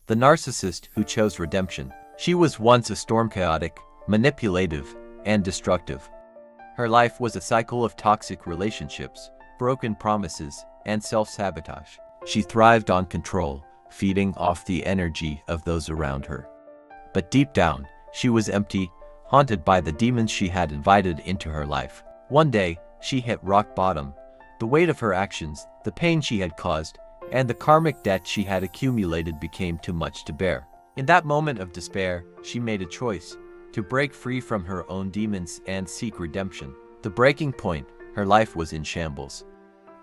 the narcissist who chose redemption. She was once a storm, chaotic, manipulative, and destructive. Her life was a cycle of toxic relationships, broken promises, and self-sabotage. She thrived on control, feeding off the energy of those around her. But deep down, she was empty, haunted by the demons she had invited into her life. One day, she hit rock bottom. The weight of her actions, the pain she had caused, and the karmic debt she had accumulated became too much to bear. In that moment of despair, she made a choice to break free from her own demons and seek redemption. The breaking point, her life was in shambles.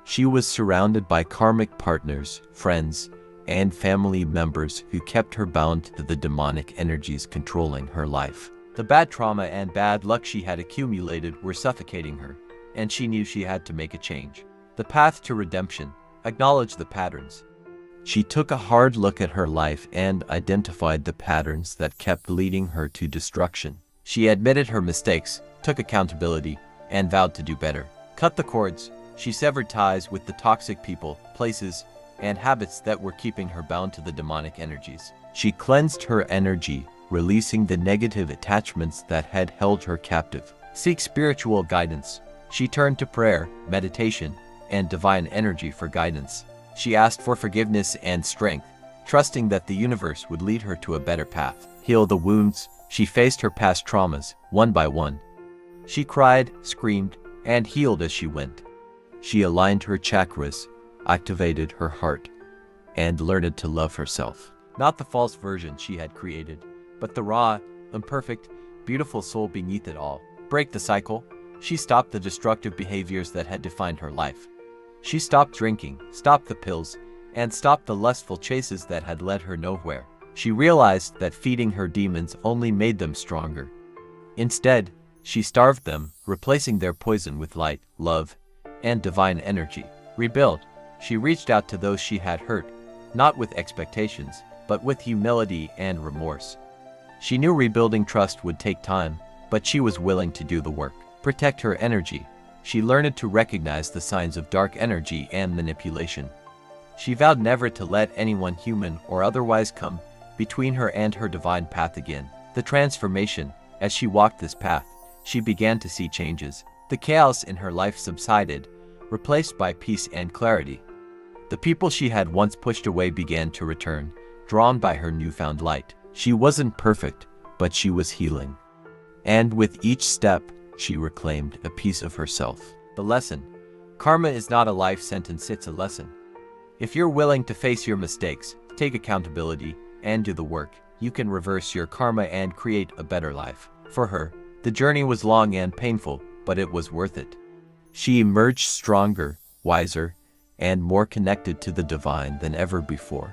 She was surrounded by karmic partners, friends, and family members who kept her bound to the demonic energies controlling her life. The bad trauma and bad luck she had accumulated were suffocating her, and she knew she had to make a change. The path to redemption: acknowledge the patterns. She took a hard look at her life and identified the patterns that kept leading her to destruction. She admitted her mistakes, took accountability, and vowed to do better. Cut the cords. She severed ties with the toxic people, places, and habits that were keeping her bound to the demonic energies. She cleansed her energy, releasing the negative attachments that had held her captive. Seek spiritual guidance. She turned to prayer, meditation, and divine energy for guidance. She asked for forgiveness and strength, trusting that the universe would lead her to a better path. Heal the wounds. She faced her past traumas, one by one. She cried, screamed, and healed as she went. She aligned her chakras, activated her heart, and learned to love herself. Not the false version she had created, but the raw, imperfect, beautiful soul beneath it all. Break the cycle. She stopped the destructive behaviors that had defined her life. She stopped drinking, stopped the pills, and stopped the lustful chases that had led her nowhere. She realized that feeding her demons only made them stronger. Instead, she starved them, replacing their poison with light, love, and divine energy. Rebuild. She reached out to those she had hurt, not with expectations, but with humility and remorse. She knew rebuilding trust would take time, but she was willing to do the work. Protect her energy. She learned to recognize the signs of dark energy and manipulation. She vowed never to let anyone, human or otherwise, come between her and her divine path again. The transformation: as she walked this path, she began to see changes. The chaos in her life subsided, replaced by peace and clarity. The people she had once pushed away began to return, drawn by her newfound light. She wasn't perfect, but she was healing. And with each step, she reclaimed a piece of herself. The lesson: karma is not a life sentence, it's a lesson. If you're willing to face your mistakes, take accountability, and do the work, you can reverse your karma and create a better life. For her, the journey was long and painful, but it was worth it. She emerged stronger, wiser, and more connected to the divine than ever before.